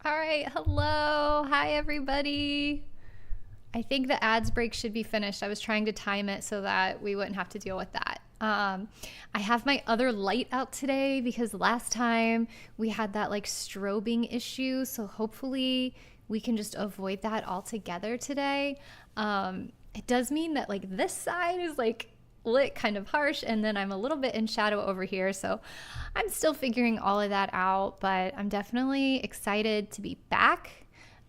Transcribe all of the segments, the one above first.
All right, hello. Hi, everybody. I think the ads break should be finished. I was trying to time it so that we wouldn't have to deal with that. I have my other light out today because last time we had that like strobing issue. So hopefully we can just avoid that altogether today. It does mean that like this side is like lit kind of harsh and then I'm a little bit in shadow over here, so I'm still figuring all of that out, but I'm definitely excited to be back.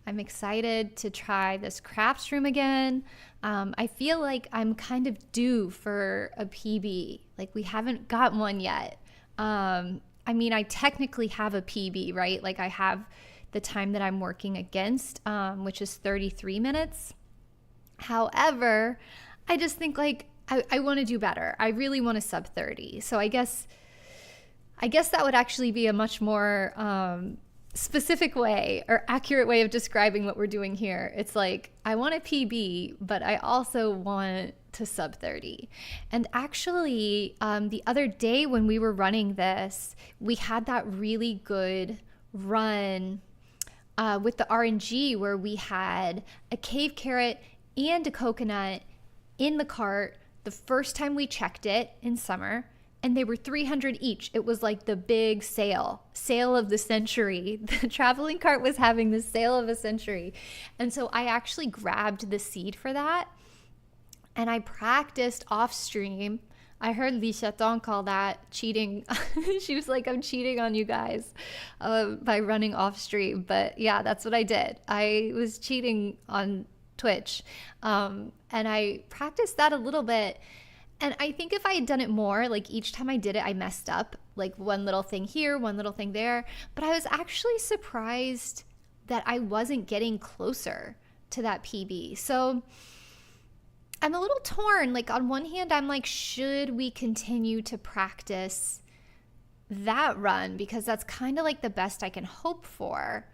I'm excited to try this crafts room again. I feel like I'm kind of due for a PB. Like we haven't got one yet. I mean, I technically have a PB, right? Like I have the time that I'm working against, which is 33 minutes. However, I just think like I want to do better. I really want to sub 30. So I guess that would actually be a much more specific way or accurate way of describing what we're doing here. It's like I want a PB, but I also want to sub 30. And actually, the other day when we were running this, we had that really good run with the RNG where we had a cave carrot and a coconut in the cart the first time we checked it in summer, and they were 300 each. It was like the big sale of the century. The traveling cart was having the sale of a century. And so I actually grabbed the seed for that and I practiced off stream. I heard Li Chaton call that cheating. She was like, I'm cheating on you guys by running off stream. But yeah, that's what I did. I was cheating on Twitch. And I practiced that a little bit. And I think if I had done it more, like each time I did it, I messed up like one little thing here, one little thing there. But I was actually surprised that I wasn't getting closer to that PB. So I'm a little torn. Like on one hand, I'm like, should we continue to practice that run? Because that's kind of like the best I can hope for,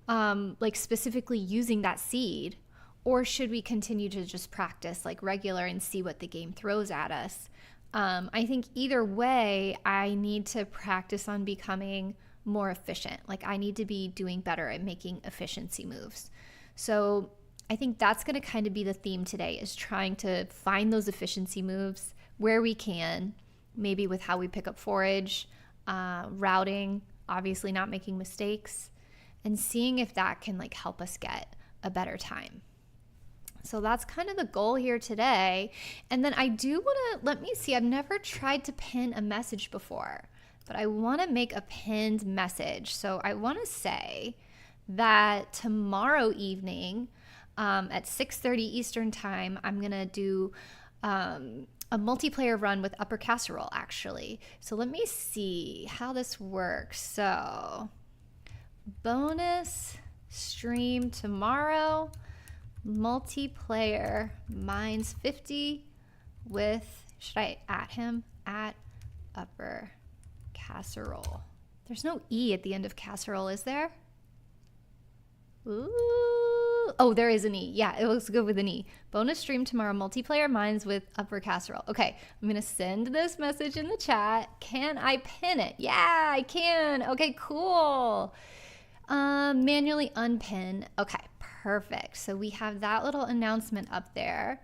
like specifically using that seed. Or should we continue to just practice like regular and see what the game throws at us? I think either way, I need to practice on becoming more efficient. Like I need to be doing better at making efficiency moves. So I think that's going to kind of be the theme today, is trying to find those efficiency moves where we can, maybe with how we pick up forage, routing, obviously not making mistakes, and seeing if that can like help us get a better time. So that's kind of the goal here today. And then I do want to, let me see, I've never tried to pin a message before, but I want to make a pinned message. So I want to say that tomorrow evening at 6:30 Eastern time, I'm going to do a multiplayer run with Upper Casserole actually. So let me see how this works. So bonus stream tomorrow. Multiplayer Mines 50 with, should I at him? At Upper Casserole. There's no E at the end of casserole, is there? Ooh. Oh, there is an E. Yeah, it looks good with an E. Bonus stream tomorrow, multiplayer Mines with Upper Casserole. Okay, I'm gonna send this message in the chat. Can I pin it? Yeah, I can. Okay, cool. Manually unpin. Okay, perfect. So we have that little announcement up there.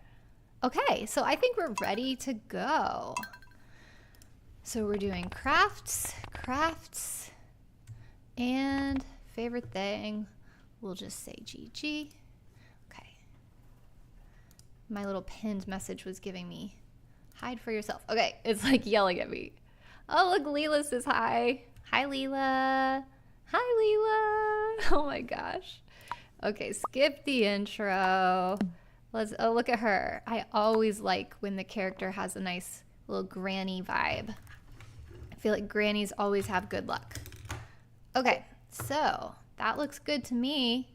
Okay, so I think we're ready to go. So we're doing crafts, and favorite thing, we'll just say GG. Okay. My little pinned message was giving me hide for yourself. Okay, it's like yelling at me. Oh, look, Leela says hi. Hi, Leela. Hi, Leela. Oh my gosh. Okay, skip the intro. Oh, look at her. I always like when the character has a nice little granny vibe. I feel like grannies always have good luck. Okay, so that looks good to me.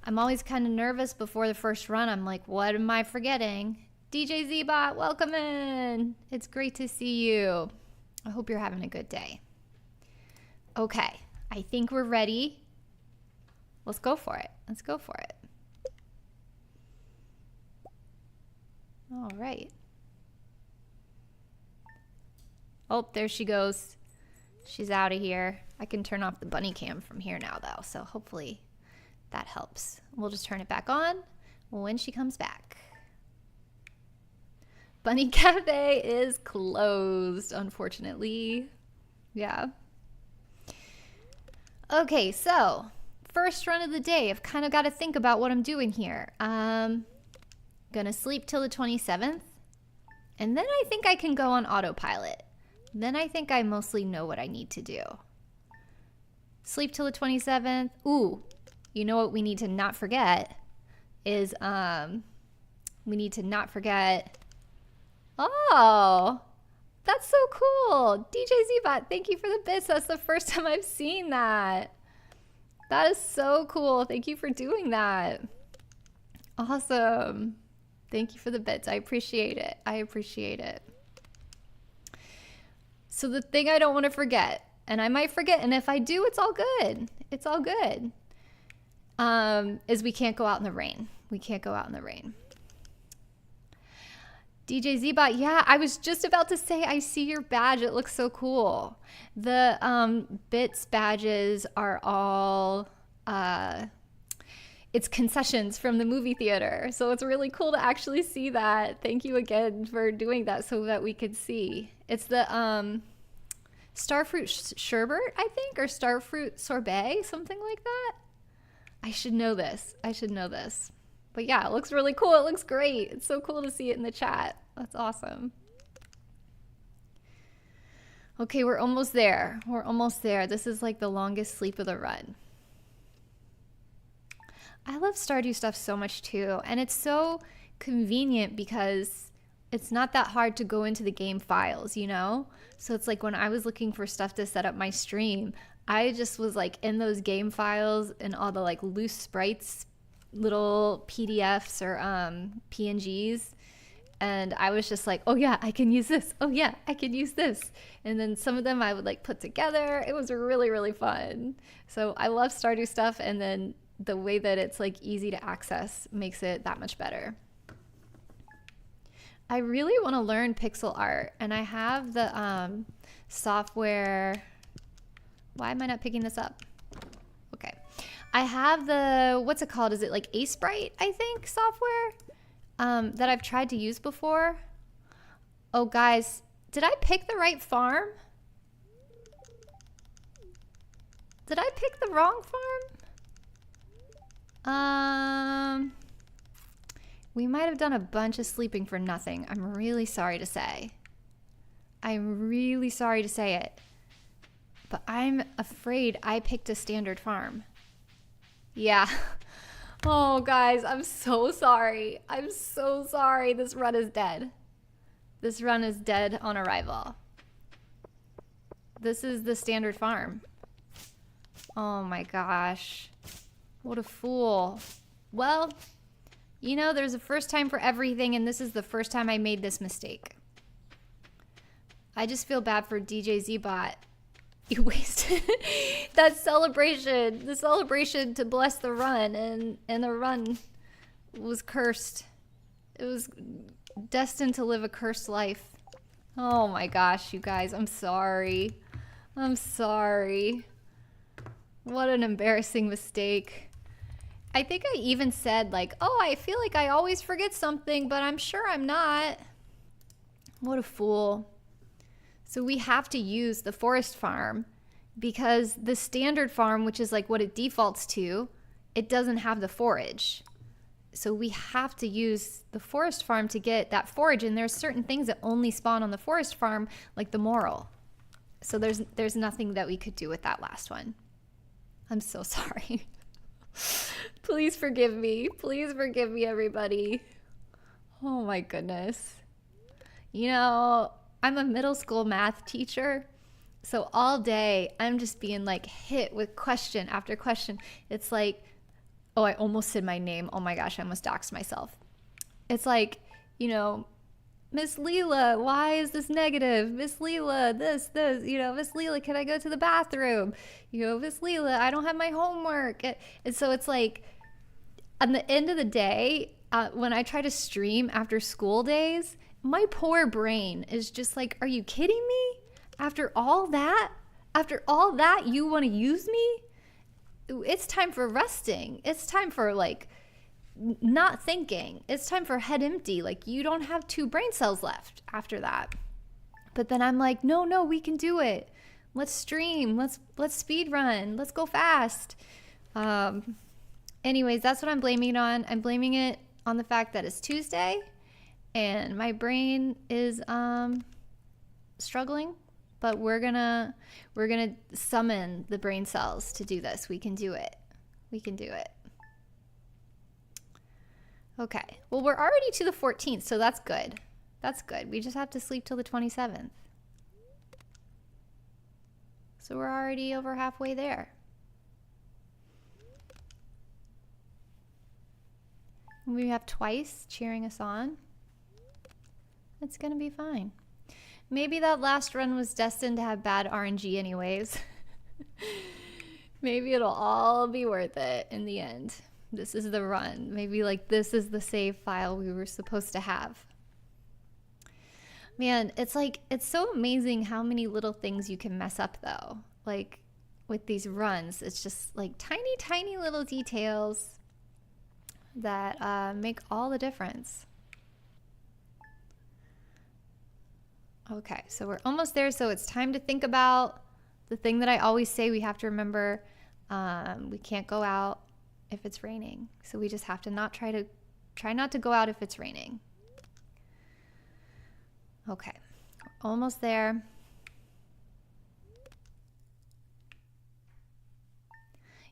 I'm always kind of nervous before the first run. I'm like, what am I forgetting? DJ Zbot, welcome in. It's great to see you. I hope you're having a good day. Okay, I think we're ready. Let's go for it. Let's go for it. All right. Oh, there she goes. She's out of here. I can turn off the bunny cam from here now, though, so hopefully that helps. We'll just turn it back on when she comes back. Bunny Cafe is closed, unfortunately. Yeah. Okay, so first run of the day. I've kind of got to think about what I'm doing here. Gonna sleep till the 27th, and then I think I can go on autopilot. Then I think I mostly know what I need to do. Sleep till the 27th. Ooh, you know what we need to not forget is we need to not forget. Oh, that's so cool. DJ Zbot, thank you for the bits. That's the first time I've seen that. That is so cool. Thank you for doing that. Awesome. Thank you for the bits. I appreciate it. I appreciate it. So the thing I don't want to forget, and I might forget, and if I do, it's all good. It's all good. Is we can't go out in the rain. We can't go out in the rain. DJ Zbot, yeah, I was just about to say, I see your badge. It looks so cool. The bits badges are all, it's concessions from the movie theater. So it's really cool to actually see that. Thank you again for doing that so that we could see. It's the starfruit sherbet, I think, or starfruit sorbet, something like that. I should know this. I should know this. But yeah, it looks really cool. It looks great. It's so cool to see it in the chat. That's awesome. Okay, we're almost there. We're almost there. This is like the longest sleep of the run. I love Stardew stuff so much too. And it's so convenient because it's not that hard to go into the game files, you know? So it's like when I was looking for stuff to set up my stream, I just was like in those game files and all the like loose sprites, little PDFs or PNGs, and I was just like, oh yeah, I can use this. Oh yeah, I can use this. And then some of them I would like put together. It was really, really fun. So I love Stardew stuff, and then the way that it's like easy to access makes it that much better. I really want to learn pixel art, and I have the software. Why am I not picking this up? Okay. I have the, what's it called? Is it like Sprite, I think, software that I've tried to use before. Oh, guys, did I pick the right farm? Did I pick the wrong farm? We might have done a bunch of sleeping for nothing. I'm really sorry to say. I'm really sorry to say it. But I'm afraid I picked a standard farm. Yeah. Oh, guys, I'm so sorry. I'm so sorry. This run is dead. This run is dead on arrival. This is the standard farm. Oh my gosh. What a fool. Well, you know, there's a first time for everything, and this is the first time I made this mistake. I just feel bad for DJ Zbot. You wasted that celebration, the celebration to bless the run, and the run was cursed. It was destined to live a cursed life. Oh my gosh, you guys, I'm sorry. I'm sorry. What an embarrassing mistake. I think I even said like, oh, I feel like I always forget something, but I'm sure I'm not. What a fool. So we have to use the forest farm because the standard farm, which is like what it defaults to, it doesn't have the forage. So we have to use the forest farm to get that forage, and there's certain things that only spawn on the forest farm, like the moral. So there's nothing that we could do with that last one. I'm so sorry. Please forgive me. Please forgive me, everybody. Oh my goodness. You know, I'm a middle school math teacher, so all day I'm just being like hit with question after question. It's like, oh, I almost said my name. Oh my gosh, I almost doxed myself. It's like, you know, Miss Leela, why is this negative? Miss Leela, this, you know, Miss Leela, can I go to the bathroom? You know, Miss Leela, I don't have my homework. And so it's like, at the end of the day, when I try to stream after school days, my poor brain is just like, are you kidding me? After all that, After all that, you want to use me? It's time for resting. It's time for like not thinking. It's time for head empty. Like you don't have 2 brain cells left after that. But then I'm like, no, we can do it. Let's stream. Let's speed run. Let's go fast. Anyways, that's what I'm blaming it on. I'm blaming it on the fact that it's Tuesday and my brain is struggling, but we're gonna summon the brain cells to do this. We can do it. We can do it. Okay. Well, we're already to the 14th, so that's good. That's good. We just have to sleep till the 27th. So we're already over halfway there. We have twice cheering us on. It's gonna be fine. Maybe that last run was destined to have bad RNG anyways. Maybe it'll all be worth it in the end. This is the run. Maybe like this is the save file we were supposed to have. Man, it's so amazing how many little things you can mess up though. Like with these runs, it's just like tiny little details that make all the difference. Okay, so we're almost there. So it's time to think about the thing that I always say we have to remember. We can't go out if it's raining. So we just have to try not to go out if it's raining. Okay, almost there.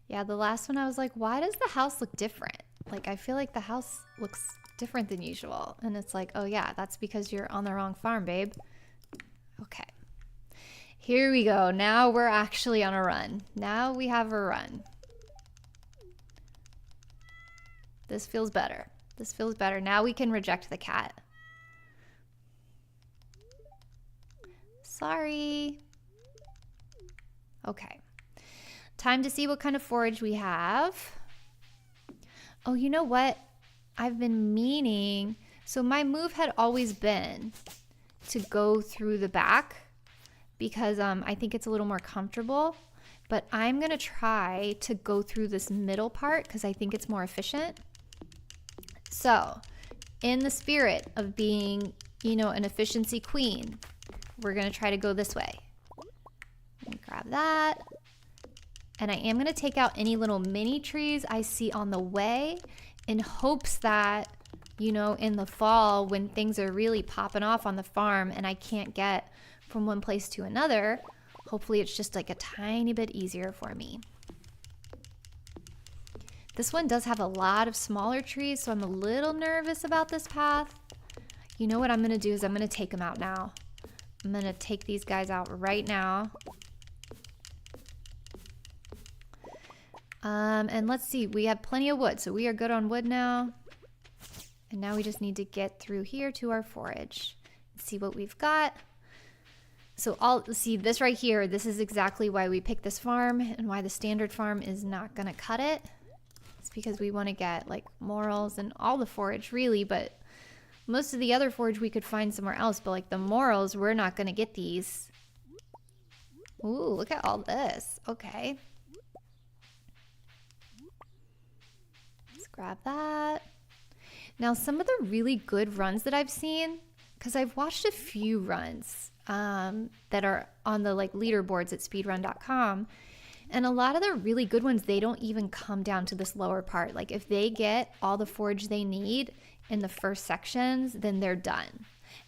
Yeah, the last one I was like, why does the house look different? Like, I feel like the house looks different than usual. And it's like, oh yeah, that's because you're on the wrong farm, babe. Okay. Here we go. Now we're actually on a run. Now we have a run. This feels better. This feels better. Now we can reject the cat. Sorry. Okay. Time to see what kind of forage we have. Oh, you know what? I've been meaning. So my move had always been to go through the back because I think it's a little more comfortable. But I'm going to try to go through this middle part because I think it's more efficient. So in the spirit of being, you know, an efficiency queen, we're going to try to go this way. Grab that. And I am going to take out any little mini trees I see on the way in hopes that, you know, in the fall when things are really popping off on the farm and I can't get from one place to another, hopefully it's just like a tiny bit easier for me. This one does have a lot of smaller trees, so I'm a little nervous about this path. You know what I'm going to do is I'm going to take them out now. I'm going to take these guys out right now. And let's see, we have plenty of wood, so we are good on wood now. And now we just need to get through here to our forage and see what we've got. So I'll see this right here. This is exactly why we picked this farm and why the standard farm is not going to cut it. It's because we want to get like morels and all the forage really, but most of the other forage we could find somewhere else. But like the morels, we're not going to get these. Ooh, look at all this. Okay. Grab that. Now some of the really good runs that I've seen, because I've watched a few runs that are on the like leaderboards at speedrun.com, and a lot of the really good ones, they don't even come down to this lower part. Like if they get all the forage they need in the first sections, then they're done.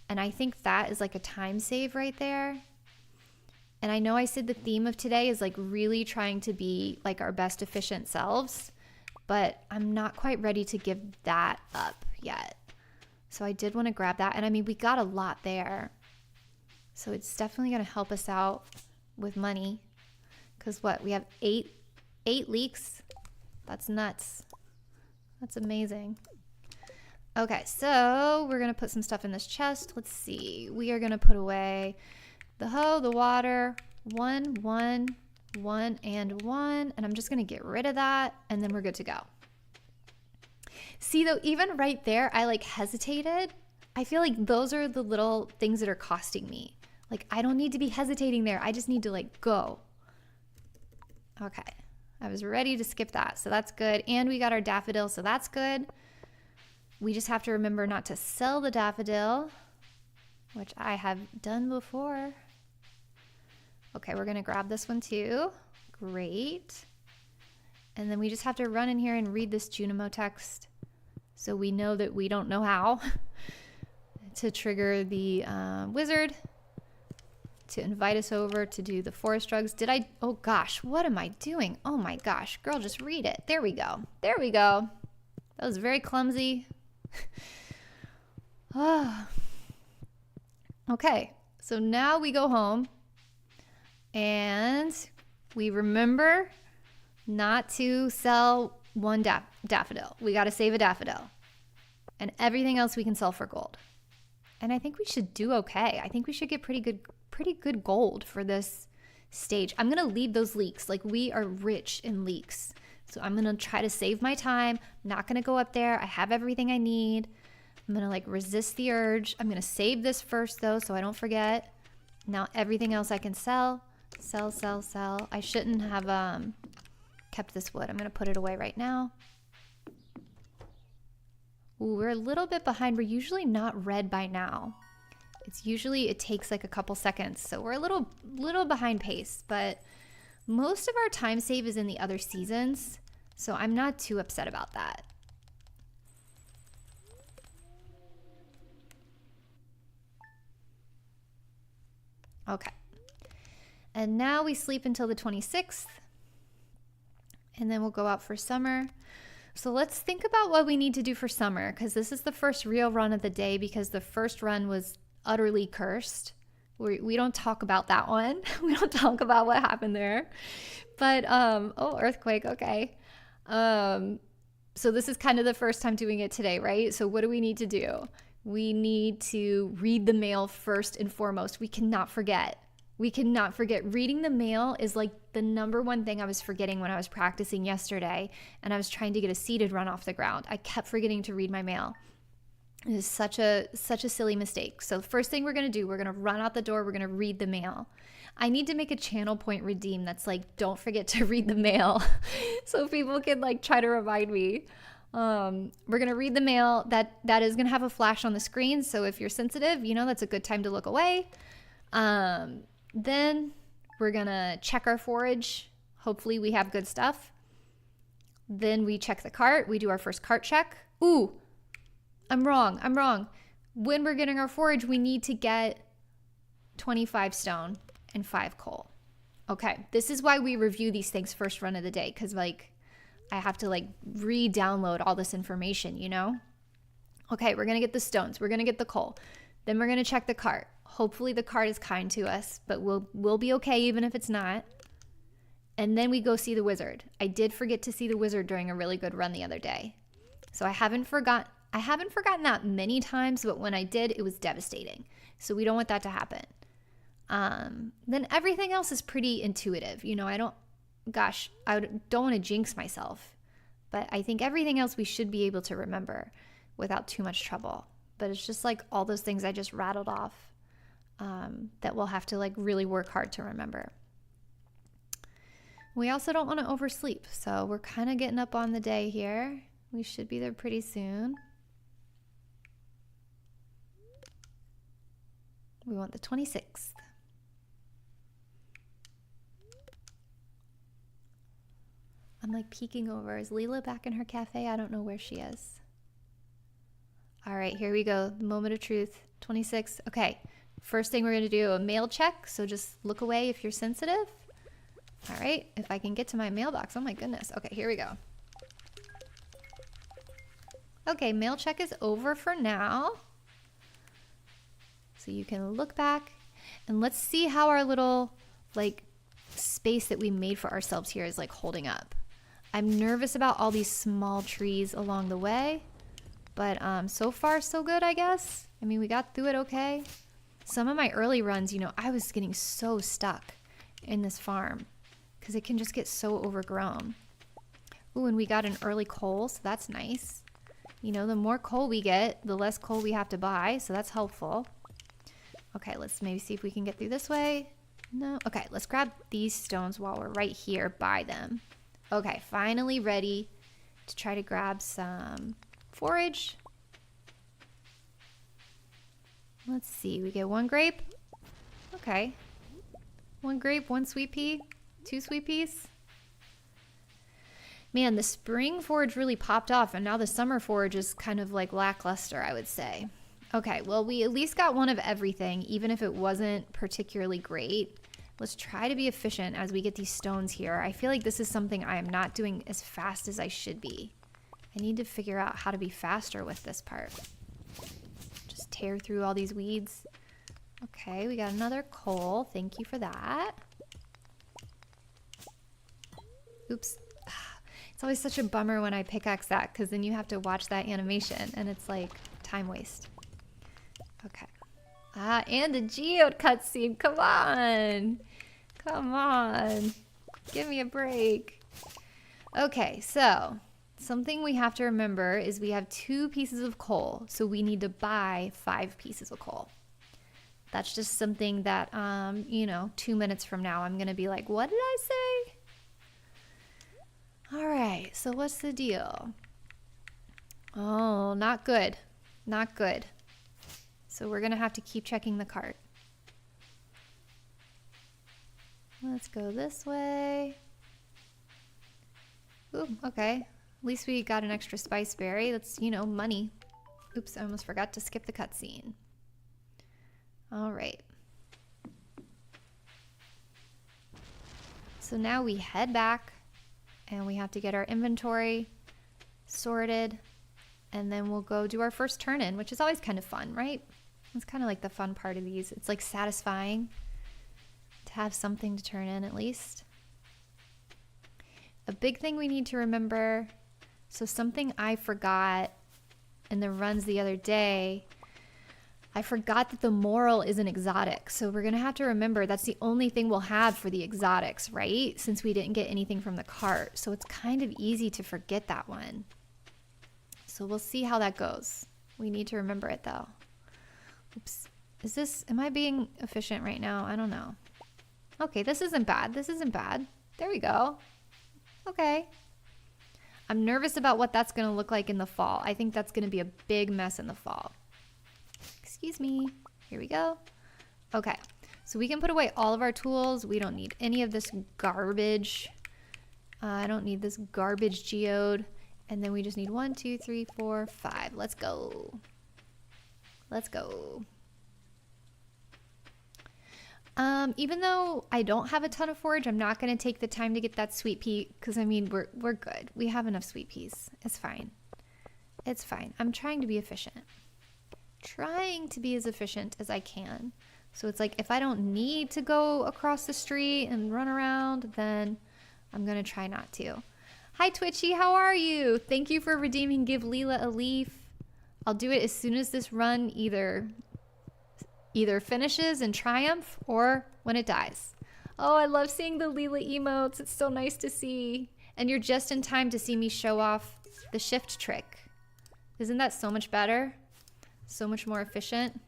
And I think that is like a time save right there. And I know I said the theme of today is like really trying to be like our best efficient selves, but I'm not quite ready to give that up yet. So I did want to grab that. And I mean, we got a lot there. So it's definitely going to help us out with money. Because what? We have eight leeks. That's nuts. That's amazing. Okay, so we're going to put some stuff in this chest. Let's see. We are going to put away the hoe, the water, one, and one, and I'm just gonna get rid of that, and then we're good to go. See though, even right there, I like hesitated. I feel like those are the little things that are costing me. Like, I don't need to be hesitating there. I just need to like go. Okay. I was ready to skip that. So that's good. And we got our daffodil. So that's good. We just have to remember not to sell the daffodil, which I have done before. Okay, we're going to grab this one too. Great. And then we just have to run in here and read this Junimo text so we know that we don't know how to trigger the wizard to invite us over to do the forest drugs. Oh gosh, what am I doing? Oh my gosh, girl, just read it. There we go. There we go. That was very clumsy. Okay, so now we go home and we remember not to sell one daffodil. We got to save a daffodil. And everything else we can sell for gold. And I think we should do okay. I think we should get pretty good gold for this stage. I'm going to leave those leeks. Like, we are rich in leeks. So I'm going to try to save my time. I'm not going to go up there. I have everything I need. I'm going to like resist the urge. I'm going to save this first though, so I don't forget. Now everything else I can sell. Sell, sell, sell. I shouldn't have kept this wood. I'm going to put it away right now. Ooh, we're a little bit behind. We're usually not red by now. It takes like a couple seconds. So we're a little behind pace, but most of our time save is in the other seasons. So I'm not too upset about that. Okay. And now we sleep until the 26th. And then we'll go out for summer. So let's think about what we need to do for summer, because this is the first real run of the day, because the first run was utterly cursed. We don't talk about that one. We don't talk about what happened there. But, oh, earthquake, okay. So this is kind of the first time doing it today, right? So what do we need to do? We need to read the mail first and foremost. We cannot forget. Reading the mail is like the number one thing I was forgetting when I was practicing yesterday, and I was trying to get a seeded run off the ground. I kept forgetting to read my mail. It is such a silly mistake. So the first thing we're going to do, we're going to run out the door. We're going to read the mail. I need to make a channel point redeem that's like, don't forget to read the mail so people can like try to remind me. We're going to read the mail. That is going to have a flash on the screen. So if you're sensitive, that's a good time to look away. Then we're going to check our forage. Hopefully we have good stuff. Then we check the cart. We do our first cart check. Ooh, I'm wrong. When we're getting our forage, we need to get 25 stone and 5 coal. Okay, this is why we review these things first run of the day, because like I have to like re-download all this information, Okay, we're going to get the stones. We're going to get the coal. Then we're going to check the cart. Hopefully the cart is kind to us, but we'll be okay even if it's not. And then we go see the wizard. I did forget to see the wizard during a really good run the other day. So I haven't forgotten that many times, but when I did, it was devastating. So we don't want that to happen. Then everything else is pretty intuitive. I don't want to jinx myself, but I think everything else we should be able to remember without too much trouble. But it's just like all those things I just rattled off that we'll have to like really work hard to remember. We also don't want to oversleep. So we're kind of getting up on the day here. We should be there pretty soon. We want the 26th. I'm like peeking over. Is Leela back in her cafe? I don't know where she is. All right, here we go. The moment of truth. 26. Okay. First thing we're going to do, a mail check. So just look away if you're sensitive. All right. If I can get to my mailbox. Oh my goodness. Okay, here we go. Okay, mail check is over for now. So you can look back and let's see how our little like space that we made for ourselves here is like holding up. I'm nervous about all these small trees along the way, but so far so good, I guess. I mean, we got through it okay. Some of my early runs, I was getting so stuck in this farm because it can just get so overgrown. Ooh, and we got an early coal, so that's nice. The more coal we get, the less coal we have to buy, so that's helpful. Okay, let's maybe see if we can get through this way. No. Okay, let's grab these stones while we're right here by them. Okay, finally ready to try to grab some forage. Let's see, we get 1 grape. Okay. 1 grape, 1 sweet pea, 2 sweet peas. Man, the spring forage really popped off, and now the summer forage is kind of like lackluster, I would say. Okay, well, we at least got one of everything, even if it wasn't particularly great. Let's try to be efficient as we get these stones here. I feel like this is something I am not doing as fast as I should be. I need to figure out how to be faster with this part. Just tear through all these weeds. Okay, we got another coal. Thank you for that. Oops. It's always such a bummer when I pickaxe that, because then you have to watch that animation, and it's like time waste. Okay. Ah, and a geode cutscene. Come on. Come on. Give me a break. Okay, so something we have to remember is we have 2 pieces of coal, so we need to buy 5 pieces of coal. That's just something that, you know, 2 minutes from now, I'm going to be like, what did I say? All right, so what's the deal? Oh, not good. Not good. So we're going to have to keep checking the cart. Let's go this way. Ooh, okay. At least we got an extra spice berry. That's, you know, money. Oops, I almost forgot to skip the cutscene. All right. So now we head back and we have to get our inventory sorted, and then we'll go do our first turn-in, which is always kind of fun, right? It's kind of like the fun part of these. It's like satisfying to have something to turn in at least. A big thing we need to remember, so something I forgot in the runs the other day, I forgot that the moral is an exotic. So we're going to have to remember that's the only thing we'll have for the exotics, right? Since we didn't get anything from the cart. So it's kind of easy to forget that one. So we'll see how that goes. We need to remember it though. Oops. Am I being efficient right now? I don't know. Okay, this isn't bad. This isn't bad. There we go. Okay. I'm nervous about what that's going to look like in the fall. I think that's going to be a big mess in the fall. Excuse me. Here we go. Okay, so we can put away all of our tools. We don't need any of this garbage. I don't need this garbage geode. And then we just need 1, 2, 3, 4, 5. Let's go. Let's go. Even though I don't have a ton of forage, I'm not going to take the time to get that sweet pea because, I mean, we're good. We have enough sweet peas. It's fine. It's fine. I'm trying to be efficient. Trying to be as efficient as I can. So it's like if I don't need to go across the street and run around, then I'm going to try not to. Hi, Twitchy. How are you? Thank you for redeeming Give Leela a Leaf. I'll do it as soon as this run either finishes in triumph or when it dies. Oh, I love seeing the Leela emotes. It's so nice to see. And you're just in time to see me show off the shift trick. Isn't that so much better? So much more efficient.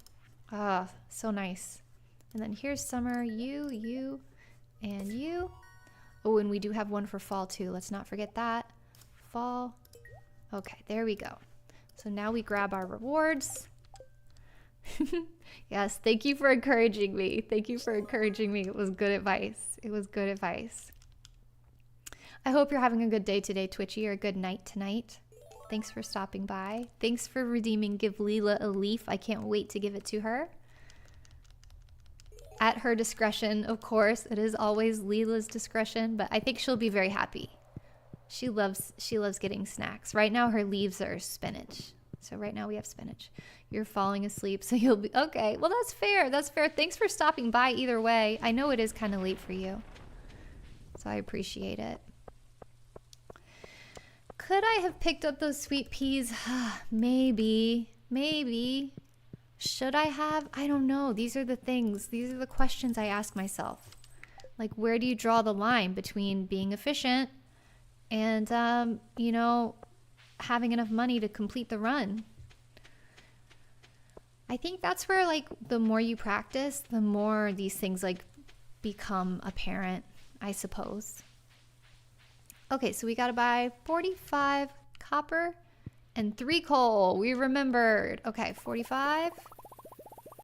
Ah, so nice. And then here's summer, you, and you. Oh, and we do have one for fall too. Let's not forget that. Fall. Okay, there we go. So now we grab our rewards. Yes, thank you for encouraging me. Thank you for encouraging me. It was good advice. It was good advice. I hope you're having a good day today, Twitchy, or a good night tonight. Thanks for stopping by. Thanks for redeeming Give Leela a Leaf. I can't wait to give it to her. At her discretion, of course. It is always Leela's discretion, but I think she'll be very happy. She loves getting snacks. Right now her leaves are spinach. So right now we have spinach. You're falling asleep, so you'll be okay. Well, that's fair. That's fair. Thanks for stopping by either way. I know it is kind of late for you. So I appreciate it. Could I have picked up those sweet peas? Maybe. Should I have? I don't know. These are the things. These are the questions I ask myself. Like, where do you draw the line between being efficient and, you know, having enough money to complete the run? I think that's where like the more you practice, the more these things like become apparent, I suppose. Okay, so we gotta buy 45 copper and 3 coal. We remembered. Okay, 45